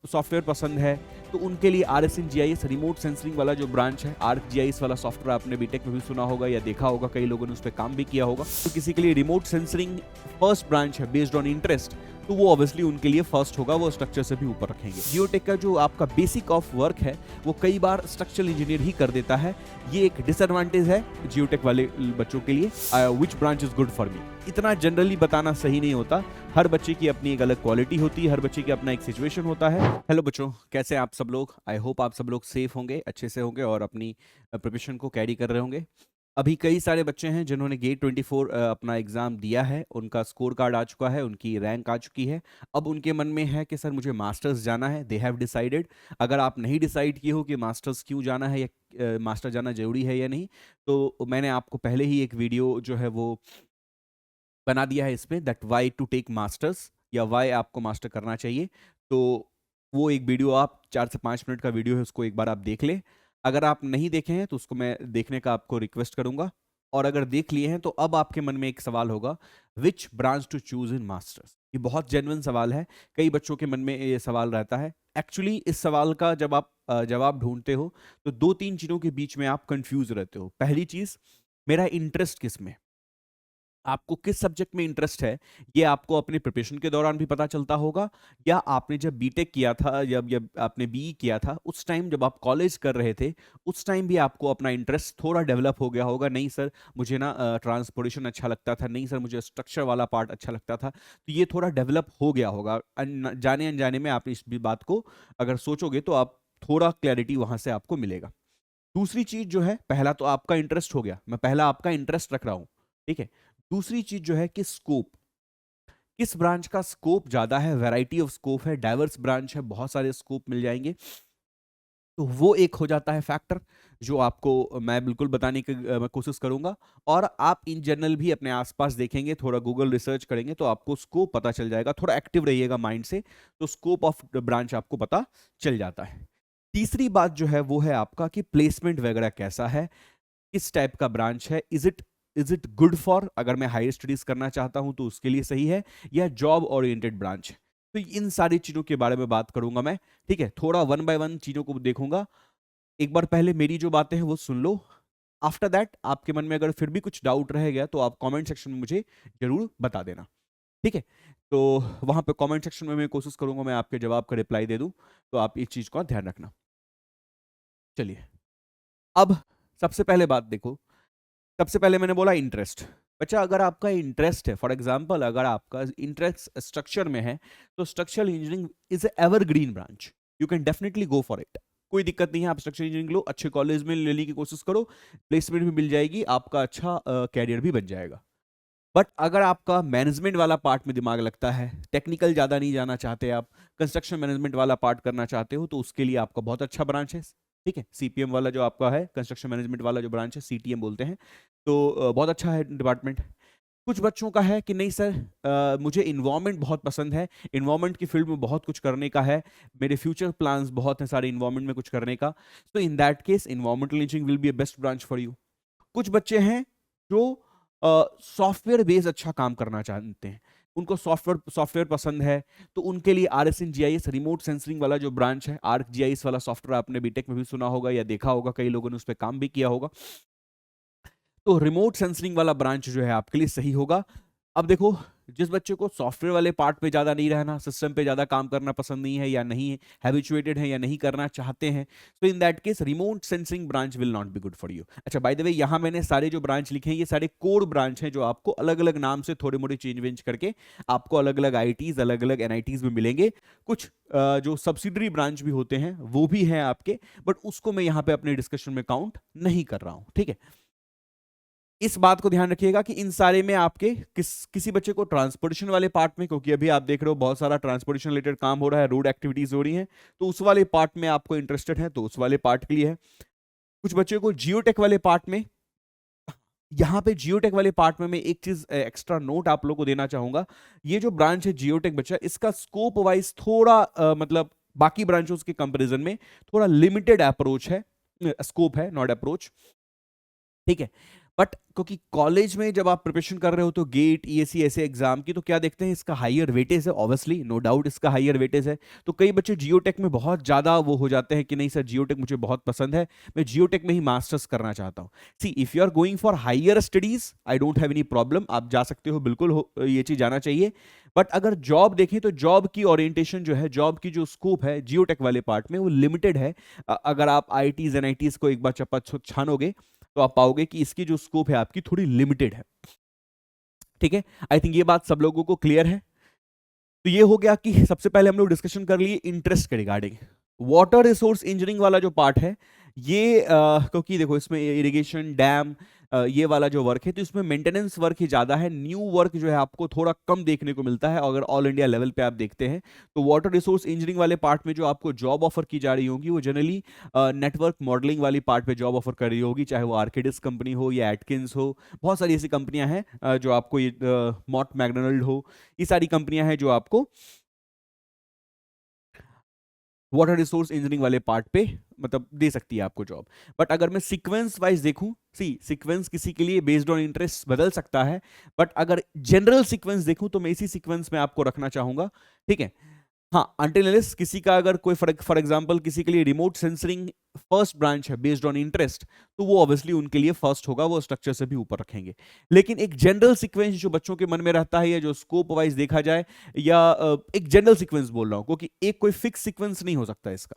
Software पसंद है तो उनके लिए RSIN-GIS रिमोट सेंसरिंग वाला जो ब्रांच है, ArcGIS वाला सॉफ्टवेयर आपने बीटेक में भी सुना होगा या देखा होगा, कई लोगों ने उस पे काम भी किया होगा। तो किसी के लिए रिमोट सेंसरिंग फर्स्ट ब्रांच है बेस्ड ऑन इंटरेस्ट, तो वो ऑब्वियसली उनके लिए फर्स्ट होगा, वो स्ट्रक्चर से भी ऊपर रखेंगे। जियोटेक का जो आपका बेसिक ऑफ वर्क है वो कई बार स्ट्रक्चरल इंजीनियर ही कर देता है, ये एक डिसएडवांटेज है जियोटेक वाले बच्चों के लिए। विच ब्रांच इज गुड फॉर मी, इतना जनरली बताना सही नहीं होता, हर बच्चे की अपनी एक अलग क्वालिटी होती है, हर बच्चे की अपना एक सिचुएशन होता है। हेलो बच्चों, कैसे हैं आप सब लोग? आई होप आप सब लोग सेफ होंगे, अच्छे से होंगे और अपनी प्रिपरेशन को कैरी कर रहे होंगे। अभी कई सारे बच्चे हैं जिन्होंने गेट 24 अपना एग्जाम दिया है, उनका स्कोर कार्ड आ चुका है, उनकी रैंक आ चुकी है। अब उनके मन में है कि सर मुझे मास्टर्स जाना है, दे हैव डिसाइडेड। अगर आप नहीं डिसाइड किए हो कि मास्टर्स क्यों जाना है या मास्टर जाना जरूरी है या नहीं, तो मैंने आपको पहले ही एक वीडियो जो है वो बना दिया है इसमें, that why to take masters या वाई आपको मास्टर करना चाहिए। तो वो एक वीडियो आप 4 से 5 मिनट का वीडियो है, उसको एक बार आप देख लें। अगर आप नहीं देखे हैं तो उसको मैं देखने का आपको रिक्वेस्ट करूंगा, और अगर देख लिए हैं तो अब आपके मन में एक सवाल होगा, which branch to choose in masters. ये बहुत जेन्युइन सवाल है, कई बच्चों के मन में ये सवाल रहता है। एक्चुअली इस सवाल का जब आप जवाब ढूंढते हो तो 2-3 चीजों के बीच में आप कंफ्यूज रहते हो। पहली चीज, मेरा इंटरेस्ट किस में, आपको किस सब्जेक्ट में इंटरेस्ट है, ये आपको अपनी प्रिपरेशन के दौरान भी पता चलता होगा, या आपने जब बीटेक किया था या आपने बीई किया था उस टाइम जब आप कॉलेज कर रहे थे उस टाइम भी आपको अपना इंटरेस्ट थोड़ा डेवलप हो गया होगा। नहीं सर मुझे ना ट्रांसपोर्टेशन अच्छा लगता था, नहीं सर मुझे स्ट्रक्चर वाला पार्ट अच्छा लगता था, तो ये थोड़ा डेवलप हो गया होगा। जाने अनजाने में आप इस भी बात को अगर सोचोगे तो आप थोड़ा क्लैरिटी वहां से आपको मिलेगा। दूसरी चीज जो है, पहला तो आपका इंटरेस्ट हो गया, मैं पहला आपका इंटरेस्ट रख रहा हूं, ठीक है। दूसरी चीज जो है कि स्कोप, किस ब्रांच का स्कोप ज्यादा है, वैरायटी ऑफ स्कोप है, डाइवर्स ब्रांच है, बहुत सारे स्कोप मिल जाएंगे, तो वो एक हो जाता है फैक्टर जो आपको मैं बिल्कुल बताने की मैं कोशिश करूंगा। और आप इन जनरल भी अपने आसपास देखेंगे, थोड़ा गूगल रिसर्च करेंगे तो आपको स्कोप पता चल जाएगा, थोड़ा एक्टिव रहिएगा माइंड से, तो स्कोप ऑफ ब्रांच आपको पता चल जाता है। तीसरी बात जो है वो है आपका कि प्लेसमेंट वगैरह कैसा है, किस टाइप का ब्रांच है, इज इट गुड फॉर, अगर मैं हायर स्टडीज करना चाहता हूं तो उसके लिए सही है, या जॉब ओरिएंटेड ब्रांच है। तो इन सारी चीजों के बारे में बात करूंगा मैं, ठीक है। थोड़ा 1 बाय 1 चीजों को देखूंगा। एक बार पहले मेरी जो बातें हैं वो सुन लो, आफ्टर दैट आपके मन में अगर फिर भी कुछ डाउट रह गया तो आप कमेंट सेक्शन में मुझे जरूर बता देना, ठीक है। तो वहां पे कमेंट सेक्शन में मैं कोशिश करूंगा मैं आपके जवाब का रिप्लाई दे दूं, तो आप इस चीज का ध्यान रखना। चलिए, अब सबसे पहले बात देखो, सबसे पहले मैंने बोला इंटरेस्ट। बच्चा अगर आपका इंटरेस्ट है, फॉर एग्जांपल अगर आपका इंटरेस्ट स्ट्रक्चर में है, तो structural engineering is evergreen branch, you can definitely go for it, कोई दिक्कत नहीं है। आप स्ट्रक्चरल इंजीनियरिंग लो, अच्छे कॉलेज में लेने की कोशिश करो, प्लेसमेंट भी मिल जाएगी, आपका अच्छा कैरियर भी बन जाएगा। बट अगर आपका मैनेजमेंट वाला पार्ट में दिमाग लगता है, टेक्निकल ज़्यादा नहीं जाना चाहते आप, कंस्ट्रक्शन मैनेजमेंट वाला पार्ट करना चाहते हो, तो उसके लिए आपका बहुत अच्छा ब्रांच है, ठीक है। सीपीएम वाला जो आपका है, कंस्ट्रक्शन मैनेजमेंट वाला जो ब्रांच है, सीटीएम बोलते हैं, तो बहुत अच्छा है डिपार्टमेंट। कुछ बच्चों का है कि नहीं सर मुझे इन्वायरमेंट बहुत पसंद है, इन्वायरमेंट की फील्ड में बहुत कुछ करने का है, मेरे फ्यूचर प्लान्स बहुत हैं सारे इन्वायरमेंट में कुछ करने का, तो in that case environmental engineering will be a best branch for you. कुछ बच्चे हैं जो सॉफ्टवेयर बेस अच्छा काम करना चाहते हैं, उनको सॉफ्टवेयर सॉफ्टवेयर पसंद है, तो उनके लिए RSIN-GIS रिमोट सेंसरिंग वाला जो ब्रांच है, ArcGIS वाला सॉफ्टवेयर आपने बीटेक में भी सुना होगा या देखा होगा, कई लोगों ने उस पर काम भी किया होगा, तो रिमोट सेंसरिंग वाला ब्रांच जो है आपके लिए सही होगा। अब देखो, जिस बच्चे को सॉफ्टवेयर वाले पार्ट पे ज्यादा नहीं रहना, सिस्टम पे ज्यादा काम करना पसंद नहीं है, या नहीं हैबिचुएटेड है, या नहीं करना चाहते हैं, तो in that case remote sensing branch will not be good for you. अच्छा, बाय द वे यहाँ मैंने सारे जो ब्रांच लिखे हैं ये सारे कोर ब्रांच हैं, जो आपको अलग अलग नाम से थोड़े मोड़े चेंज वेंज करके आपको अलग अलग IITs अलग अलग NITs में मिलेंगे। कुछ जो सब्सिडरी ब्रांच भी होते हैं वो भी हैं आपके, बट उसको मैं यहाँ पे अपने डिस्कशन में काउंट नहीं कर रहा हूँ, ठीक है। इस बात को ध्यान रखिएगा कि इन सारे में आपके किसी बच्चे को ट्रांसपोर्टेशन वाले पार्ट में, क्योंकि अभी आप देख रहे हो बहुत सारा ट्रांसपोर्टेशन रिलेटेड काम हो रहा है, रोड एक्टिविटीज हो रही हैं, तो उस वाले पार्ट में आपको इंटरेस्टेड है तो उस वाले पार्ट के लिए है। कुछ बच्चे को जियोटेक वाले पार्ट में, यहाँ पे जियोटेक वाले पार्ट में मैं एक चीज एक्स्ट्रा नोट आप लोगों को देना चाहूंगा, ये जो ब्रांच है जियोटेक बच्चा, इसका स्कोप वाइज थोड़ा मतलब बाकी ब्रांचों के कंपेरिजन में थोड़ा लिमिटेड अप्रोच है, स्कोप है, नॉट अप्रोच, ठीक है। बट क्योंकि कॉलेज में जब आप प्रिपरेशन कर रहे हो तो गेट ईएससी ऐसे एग्जाम की तो क्या देखते हैं, इसका हायर वेटेज है, ऑब्वियसली नो डाउट इसका हायर वेटेज है। तो कई बच्चे जियोटेक में बहुत ज्यादा वो हो जाते हैं कि नहीं सर जियोटेक मुझे बहुत पसंद है, मैं जियोटेक में ही मास्टर्स करना चाहता हूँ। See if you are going for higher studies I don't have any problem, आप जा सकते हो, बिल्कुल ये चीज जाना चाहिए। बट अगर जॉब देखें तो जॉब की ओरिएंटेशन जो है, जॉब की जो स्कोप है जियोटेक वाले पार्ट में वो लिमिटेड है। अगर आप आईटीज एनआईटीज को एक बार चप्पा छानोगे तो आप पाओगे कि इसकी जो स्कोप है आपकी थोड़ी लिमिटेड है। ठीक है, आई थिंक ये बात सब लोगों को क्लियर है। तो ये हो गया कि सबसे पहले हम लोग डिस्कशन कर लिए इंटरेस्ट के रिगार्डिंग। वाटर रिसोर्स इंजीनियरिंग वाला जो पार्ट है ये क्योंकि देखो इसमें इरिगेशन डैम ये वाला जो वर्क है तो इसमें मेंटेनेंस वर्क ही ज्यादा है, न्यू वर्क जो है आपको थोड़ा कम देखने को मिलता है अगर ऑल इंडिया लेवल पे आप देखते हैं। तो वाटर रिसोर्स इंजीनियरिंग वाले पार्ट में जो आपको जॉब ऑफर की जा रही होगी वो जनरली नेटवर्क मॉडलिंग वाली पार्ट पे जॉब ऑफर कर रही होगी, चाहे वो आर्किडिस कंपनी हो या एटकिंस हो, बहुत सारी ऐसी कंपनियां हैं जो आपको ये मॉट मैकडोनल्ड हो, ये सारी कंपनियां हैं जो आपको वाटर रिसोर्स इंजीनियरिंग वाले पार्ट पे मतलब दे सकती है आपको जॉब। बट अगर मैं सीक्वेंस वाइज देखूं, सी सीक्वेंस किसी के लिए बेस्ड ऑन इंटरेस्ट बदल सकता है, बट अगर जनरल सीक्वेंस देखूं तो मैं इसी सीक्वेंस में आपको रखना चाहूंगा। ठीक है, हाँ अनटिल अनलेस किसी का अगर कोई फॉर एग्जांपल किसी के लिए रिमोट सेंसरिंग फर्स्ट ब्रांच है बेस्ड ऑन इंटरेस्ट तो वो ऑब्वियसली उनके लिए फर्स्ट होगा, वो स्ट्रक्चर से भी ऊपर रखेंगे। लेकिन एक जनरल सीक्वेंस जो बच्चों के मन में रहता है या जो स्कोप वाइज देखा जाए या एक जनरल सीक्वेंस बोल रहा हूं क्योंकि एक कोई फिक्स सीक्वेंस नहीं हो सकता इसका।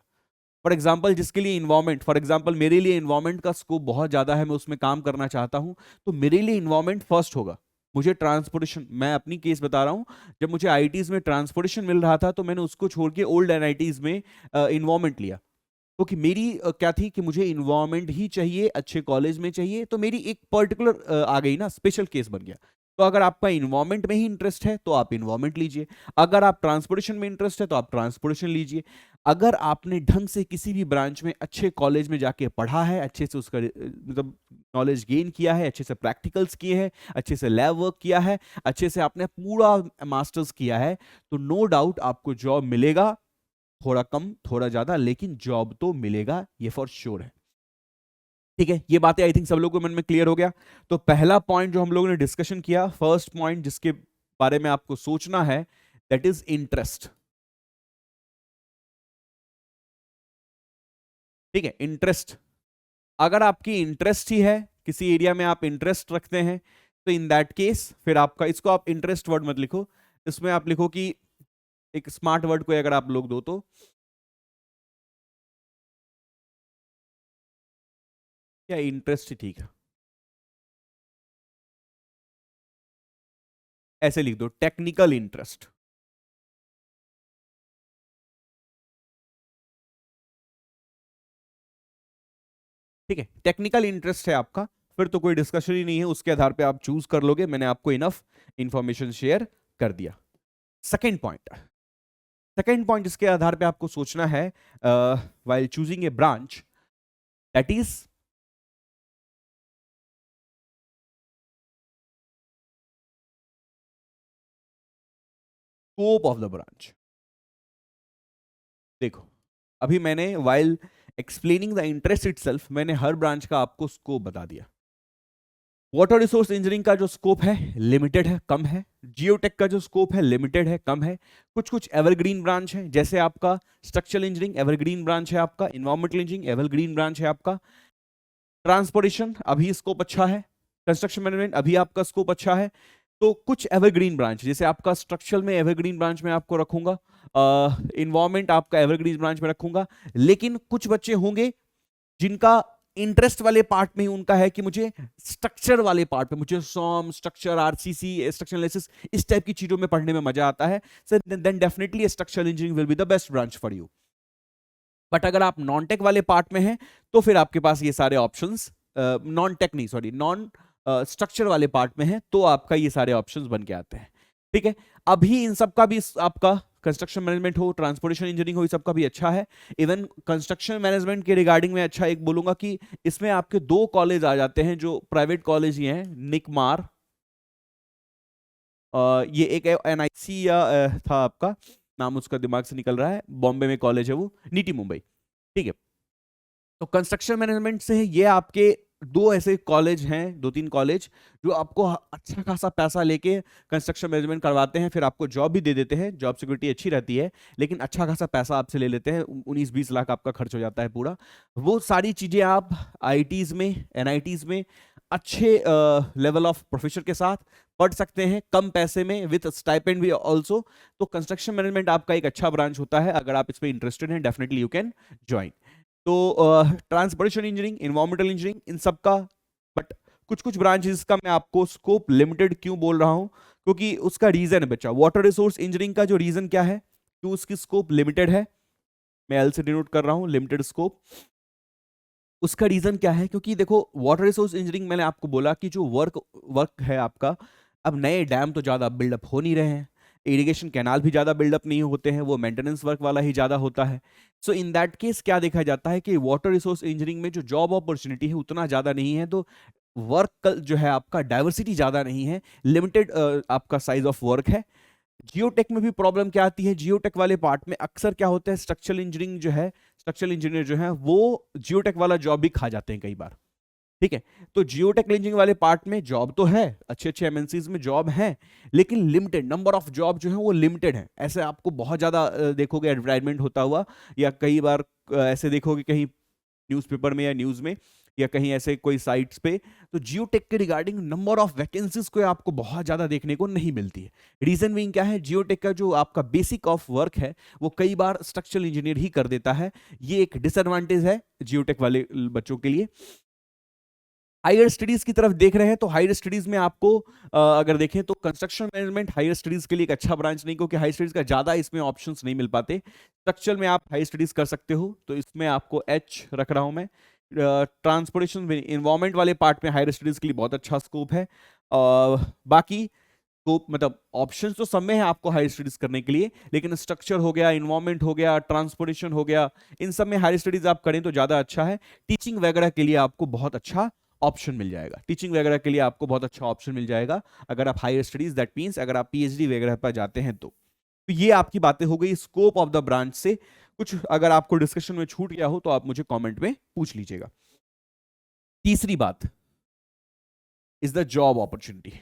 फॉर एग्जाम्पल जिसके लिए इन्वायरमेंट, फॉर एग्जाम्पल मेरे लिए इन्वायरमेंट का स्कोप बहुत ज्यादा है, मैं उसमें काम करना चाहता हूं तो मेरे लिए इन्वायरमेंट फर्स्ट होगा। मुझे ट्रांसपोर्टेशन, मैं अपनी केस बता रहा हूं, जब मुझे आईटीज में ट्रांसपोर्टेशन मिल रहा था तो मैंने उसको छोड़ के ओल्ड एनआईटीज में इन्वायरमेंट लिया क्योंकि मेरी क्या थी कि मुझे इन्वायरमेंट ही चाहिए, अच्छे कॉलेज में चाहिए, तो मेरी एक पर्टिकुलर आ गई ना, स्पेशल केस बन गया। तो अगर आपका इन्वायरमेंट में ही इंटरेस्ट है तो आप इन्वायरमेंट लीजिए, अगर आप ट्रांसपोर्टेशन में इंटरेस्ट है तो आप ट्रांसपोर्टेशन लीजिए। अगर आपने ढंग से किसी भी ब्रांच में अच्छे कॉलेज में जाके पढ़ा है, अच्छे से उसका मतलब नॉलेज गेन किया है, अच्छे से प्रैक्टिकल्स किए हैं, अच्छे से लैब वर्क किया है, अच्छे से आपने पूरा मास्टर्स किया है, तो नो डाउट आपको जॉब मिलेगा, थोड़ा कम थोड़ा ज्यादा लेकिन जॉब तो मिलेगा, ये फॉर श्योर है। ठीक है, ये बातें आई थिंक सब लोगों के मन में क्लियर हो गया। तो पहला पॉइंट जो हम लोगों ने डिस्कशन किया, फर्स्ट पॉइंट जिसके बारे में आपको सोचना है दैट इज इंटरेस्ट। ठीक है, इंटरेस्ट, अगर आपकी इंटरेस्ट ही है किसी एरिया में, आप इंटरेस्ट रखते हैं तो इन दैट केस फिर आपका, इसको आप इंटरेस्ट वर्ड मत लिखो, इसमें आप लिखो कि एक स्मार्ट वर्ड को अगर आप लोग दो तो क्या, इंटरेस्ट ही ठीक है, ऐसे लिख दो टेक्निकल इंटरेस्ट। ठीक है, टेक्निकल इंटरेस्ट है आपका, फिर तो कोई डिस्कशन ही नहीं है, उसके आधार पे आप चूज कर लोगे, मैंने आपको इनफ इंफॉर्मेशन शेयर कर दिया। सेकेंड पॉइंट, सेकेंड पॉइंट जिसके आधार पे आपको सोचना है while choosing a branch that is scope of the branch. देखो अभी मैंने while explaining the interest itself मैंने हर ब्रांच का आपको स्कोप बता दिया। वाटर रिसोर्स इंजीनियरिंग का जो स्कोप है लिमिटेड है, कम है। जियोटेक का जो स्कोप है लिमिटेड है, कम है। कुछ कुछ एवरग्रीन ब्रांच है, जैसे आपका स्ट्रक्चरल इंजीनियरिंग एवरग्रीन ब्रांच है आपका, इन्वायरमेंटल इंजीनियरिंग एवरग्रीन ब्रांच है आपका, ट्रांसपोर्टेशन अभी स्कोप अच्छा है, कंस्ट्रक्शन मैनेजमेंट अभी आपका स्कोप अच्छा है। तो कुछ एवरग्रीन ब्रांच, जैसे आपका स्ट्रक्चरल में एवरग्रीन ब्रांच में आपको रखूंगा, इन्वायरमेंट आपका एवरग्रीन ब्रांच में रखूंगा। लेकिन कुछ बच्चे होंगे जिनका इंटरेस्ट वाले पार्ट में ही उनका है कि मुझे स्ट्रक्चर वाले पार्ट में, मुझे some structure RCC structure analysis इस टाइप की चीजों में पढ़ने में मजा आता है, sir then definitely structural engineering will be the best branch for you. But अगर आप नॉन टेक वाले पार्ट में हैं तो फिर आपके पास ये सारे ऑप्शंस, नॉन टेक नहीं सॉरी नॉन स्ट्रक्चर वाले पार्ट में है तो आपका ये सारे ऑप्शंस बन के आते हैं। ठीक है, अभी इन सब का भी आपका कंस्ट्रक्शन मैनेजमेंट हो, ट्रांसपोर्टेशन इंजीनियरिंग हो, ये सब का भी अच्छा है। इवन कंस्ट्रक्शन मैनेजमेंट के रिगार्डिंग में अच्छा एक बोलूंगा कि इसमें आपके दो कॉलेज आ जाते हैं जो प्राइवेट कॉलेज ही हैं, निकमार, ये एक एनआईसी या था आपका, नाम उसका दिमाग से निकल रहा है, बॉम्बे में कॉलेज है वो, नीटी मुंबई। ठीक है, तो कंस्ट्रक्शन मैनेजमेंट से ये आपके दो ऐसे कॉलेज हैं, 2-3 कॉलेज जो आपको अच्छा खासा पैसा लेके कंस्ट्रक्शन मैनेजमेंट करवाते हैं, फिर आपको जॉब भी दे देते हैं, जॉब सिक्योरिटी अच्छी रहती है, लेकिन अच्छा खासा पैसा आपसे ले लेते हैं, 19-20 लाख आपका खर्च हो जाता है पूरा। वो सारी चीजें आप आईआईटीज में, एनआईटीज में अच्छे लेवल ऑफ प्रोफेसर के साथ पढ़ सकते हैं, कम पैसे में, विथ स्टाइपेंड भी ऑल्सो। तो कंस्ट्रक्शन मैनेजमेंट आपका एक अच्छा ब्रांच होता है, अगर आप इस पर इंटरेस्टेड हैं डेफिनेटली यू कैन ज्वाइन। तो ट्रांसपोर्टेशन इंजीनियरिंग, इन्वायरमेंटल इंजीनियरिंग, इन सब का, बट कुछ कुछ ब्रांचेस का मैं आपको स्कोप लिमिटेड क्यों बोल रहा हूं, क्योंकि उसका रीजन है बच्चा। वाटर रिसोर्स इंजीनियरिंग का जो रीजन क्या है, क्यों उसकी स्कोप लिमिटेड है, मैं एल से डिनोट कर रहा हूं लिमिटेड स्कोप। उसका रीजन क्या है, क्योंकि देखो वाटर रिसोर्स इंजीनियरिंग, मैंने आपको बोला कि जो वर्क है आपका, अब नए डैम तो ज्यादा बिल्डअप हो नहीं रहे हैं, इरिगेशन कैनाल भी ज्यादा बिल्डअप नहीं होते हैं, वो मेंटेनेंस वर्क वाला ही ज्यादा होता है। सो इन दैट केस क्या देखा जाता है कि वाटर रिसोर्स इंजीनियरिंग में जो जॉब अपॉर्चुनिटी है उतना ज्यादा नहीं है, तो वर्क जो है आपका डाइवर्सिटी ज्यादा नहीं है, लिमिटेड आपका साइज ऑफ वर्क है। जियोटेक में भी प्रॉब्लम क्या आती है, जियोटेक वाले पार्ट में अक्सर क्या होता है, स्ट्रक्चरल इंजीनियरिंग जो है, स्ट्रक्चरल इंजीनियर जो है वो जियोटेक वाला जॉब भी खा जाते हैं कई बार। ठीक है, तो जियोटेक इंजीनियरिंग वाले पार्ट में जॉब तो है, अच्छे अच्छे एमएनसीज में जॉब है, लेकिन लिमिटेड नंबर ऑफ जॉब जो है वो लिमिटेड है। ऐसे आपको बहुत ज्यादा देखोगे एडवर्टाइजमेंट होता हुआ, या कई बार ऐसे देखोगे कहीं न्यूज़पेपर में या न्यूज़ में या कहीं ऐसे कोई साइट्स पे, तो जियोटेक के रिगार्डिंग नंबर ऑफ वैकेंसीज को आपको बहुत ज्यादा देखने को नहीं मिलती है। रीजन बीइंग क्या है, जियोटेक का जो आपका बेसिक ऑफ वर्क है वो कई बार स्ट्रक्चरल इंजीनियर ही कर देता है, ये एक डिसएडवांटेज है जियोटेक वाले बच्चों के लिए। हायर स्टडीज की तरफ देख रहे हैं, तो हायर स्टडीज में आपको अगर देखें तो कंस्ट्रक्शन मैनेजमेंट हायर स्टडीज के लिए एक अच्छा ब्रांच नहीं, क्योंकि हायर स्टडीज का ज्यादा इसमें ऑप्शंस नहीं मिल पाते। स्ट्रक्चर में आप हायर स्टडीज कर सकते हो, तो इसमें आपको एच रख रहा हूं मैं। ट्रांसपोर्टेशन में, इन्वायरमेंट वाले पार्ट में हायर स्टडीज के लिए बहुत अच्छा स्कोप है। बाकी स्कोप मतलब ऑप्शंस तो सब में है आपको हायर स्टडीज करने के लिए, लेकिन स्ट्रक्चर हो गया, इन्वायरमेंट हो गया, ट्रांसपोर्टेशन हो गया, इन सब में हायर स्टडीज आप करें तो ज्यादा अच्छा है। टीचिंग वगैरह के लिए आपको बहुत अच्छा ऑप्शन मिल जाएगा, टीचिंग वगैरह के लिए आपको बहुत अच्छा ऑप्शन मिल जाएगा अगर आप हायर स्टडीज, दैट मींस अगर आप पीएचडी वगैरह पर जाते हैं तो ये आपकी बातें हो गई स्कोप ऑफ द ब्रांच से। कुछ अगर आपको डिस्कशन में छूट गया हो तो आप मुझे कमेंट में पूछ लीजिएगा। तीसरी बात is the job opportunity.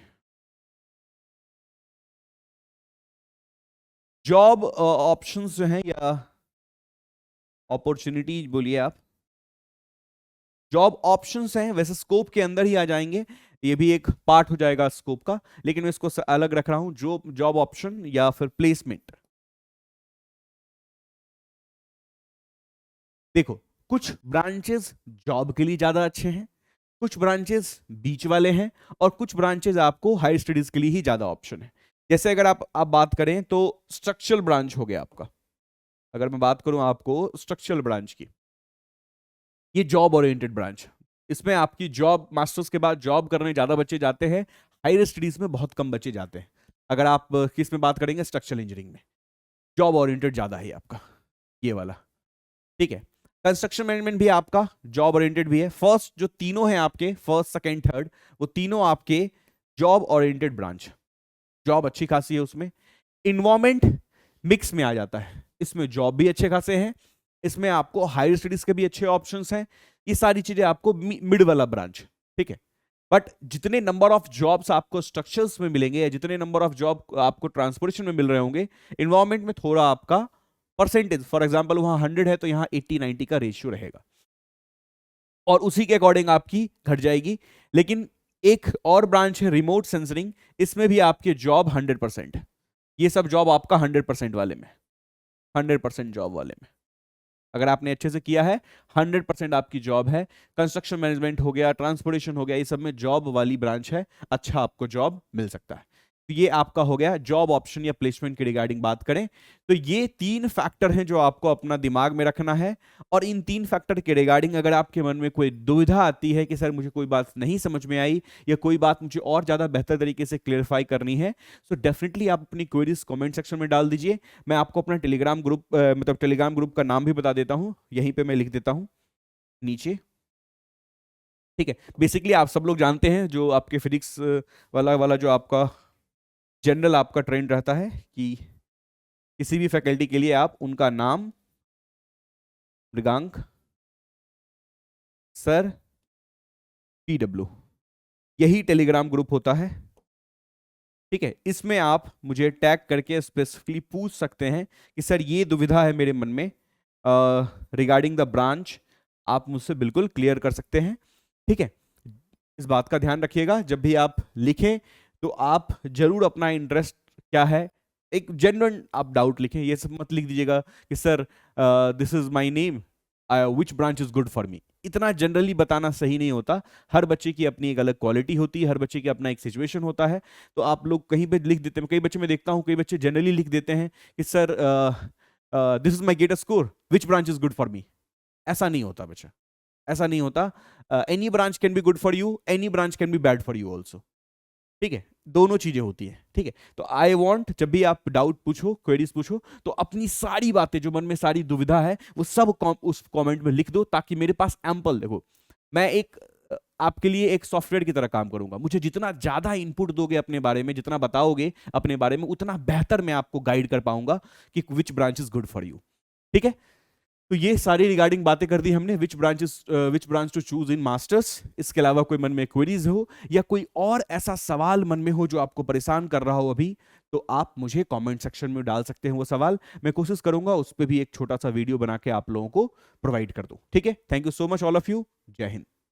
Job options जो हैं या अपॉर्चुनिटी बोलिए आप, जॉब ऑप्शंस हैं, वैसे स्कोप के अंदर ही आ जाएंगे, ये भी एक पार्ट हो जाएगा स्कोप का, लेकिन मैं इसको अलग रख रहा हूं, जो जॉब ऑप्शन या फिर प्लेसमेंट। देखो, कुछ ब्रांचेस जॉब के लिए ज्यादा अच्छे हैं, कुछ ब्रांचेस बीच वाले हैं, और कुछ ब्रांचेस आपको हायर स्टडीज के लिए ही ज्यादा ऑप्शन है। जैसे अगर आप बात करें तो स्ट्रक्चरल ब्रांच हो गया आपका, अगर मैं बात करूं आपको स्ट्रक्चरल ब्रांच की, ये जॉब ओरिएंटेड ब्रांच, इसमें आपकी जॉब, मास्टर्स के बाद जॉब करने ज्यादा बच्चे जाते हैं, हायर स्टडीज में बहुत कम बच्चे जाते हैं। अगर आप किस में बात करेंगे, स्ट्रक्चरल इंजीनियरिंग में जॉब ओरिएंटेड ज्यादा है आपका, ये वाला। ठीक है, कंस्ट्रक्शन मैनेजमेंट भी आपका जॉब ओरिएंटेड भी है। फर्स्ट जो तीनों हैं आपके, फर्स्ट सेकंड थर्ड, वो तीनों आपके जॉब ओरिएंटेड ब्रांच, जॉब अच्छी खासी है उसमें। इन्वायरमेंट मिक्स में आ जाता है, इसमें जॉब भी अच्छे खासे हैं, इसमें आपको हायर स्टडीज के भी अच्छे ऑप्शंस हैं, ये सारी चीजें आपको मिड वाला ब्रांच। ठीक है, बट जितने नंबर ऑफ जॉब्स आपको स्ट्रक्चर्स में मिलेंगे या जितने नंबर ऑफ जॉब आपको ट्रांसपोर्टेशन में मिल रहे होंगे, इन्वायरमेंट में थोड़ा आपका परसेंटेज, फॉर एग्जांपल वहां 100 है तो यहां 80-90 का रेशियो रहेगा, और उसी के अकॉर्डिंग आपकी घट जाएगी। लेकिन एक और ब्रांच है रिमोट सेंसरिंग, इसमें भी आपके जॉब 100%, ये सब जॉब आपका 100% वाले में, 100% जॉब वाले में, अगर आपने अच्छे से किया है 100% आपकी जॉब है। कंस्ट्रक्शन मैनेजमेंट हो गया, ट्रांसपोर्टेशन हो गया, ये सब में जॉब वाली ब्रांच है, अच्छा आपको जॉब मिल सकता है। तो ये आपका हो गया जॉब ऑप्शन या प्लेसमेंट के रिगार्डिंग बात करें तो ये 3 फैक्टर हैं जो आपको अपना दिमाग में रखना है। और इन 3 फैक्टर के रिगार्डिंग अगर आपके मन में कोई दुविधा आती है कि सर मुझे कोई बात नहीं समझ में आई या कोई बात मुझे और ज़्यादा बेहतर तरीके से क्लियरफाई करनी है, तो डेफिनेटली आप अपनी क्वेरीज कमेंट सेक्शन में डाल दीजिए। मैं आपको अपना टेलीग्राम ग्रुप मतलब टेलीग्राम ग्रुप का नाम भी बता देता हूँ, यहीं पे मैं लिख देता हूँ नीचे। ठीक है, बेसिकली आप सब लोग जानते हैं जो आपके फिजिक्स वाला वाला जो आपका जनरल आपका ट्रेंड रहता है कि किसी भी फैकल्टी के लिए आप उनका नाम, मृगांक, सर, TW, यही टेलीग्राम ग्रुप होता है। ठीक है, इसमें आप मुझे टैग करके स्पेसिफिकली पूछ सकते हैं कि सर ये दुविधा है मेरे मन में रिगार्डिंग द ब्रांच, आप मुझसे बिल्कुल क्लियर कर सकते हैं। ठीक है, इस बात का ध्यान रखिएगा, जब भी आप लिखें तो आप जरूर अपना इंटरेस्ट क्या है, एक जेन्युइन आप डाउट लिखें। ये सब मत लिख दीजिएगा कि sir this is my name, which branch is good for मी। इतना जनरली बताना सही नहीं होता। हर बच्चे की अपनी एक अलग क्वालिटी होती है, हर बच्चे की अपना एक सिचुएशन होता है। तो आप लोग कहीं पे लिख देते हैं, कई बच्चे मैं देखता हूं, कई बच्चे जनरली लिख देते हैं कि sir this is my GATE score, which branch is good for me. ऐसा नहीं होता बच्चा, ऐसा नहीं होता। Any branch can be good for you, any branch can be bad for you also. ठीक है, दोनों चीजें होती हैं। ठीक है, तो आई वॉन्ट, जब भी आप डाउट पूछो, क्वेरीज पूछो, तो अपनी सारी बातें जो मन में सारी दुविधा है वो सब उस कमेंट में लिख दो, ताकि मेरे पास एम्पल, देखो मैं एक आपके लिए एक सॉफ्टवेयर की तरह काम करूंगा। मुझे जितना ज्यादा इनपुट दोगे अपने बारे में, जितना बताओगे अपने बारे में, उतना बेहतर मैं आपको गाइड कर पाऊंगा कि विच branch is good for you. ठीक है, तो ये सारी रिगार्डिंग बातें कर दी हमने, which branch to choose in masters. इसके अलावा कोई मन में क्वेरीज हो या कोई और ऐसा सवाल मन में हो जो आपको परेशान कर रहा हो अभी, तो आप मुझे कमेंट सेक्शन में डाल सकते हैं वो सवाल। मैं कोशिश करूंगा उस पर भी एक छोटा सा वीडियो बना के आप लोगों को प्रोवाइड कर दूं। ठीक है, thank you so much all of you. जय हिंद।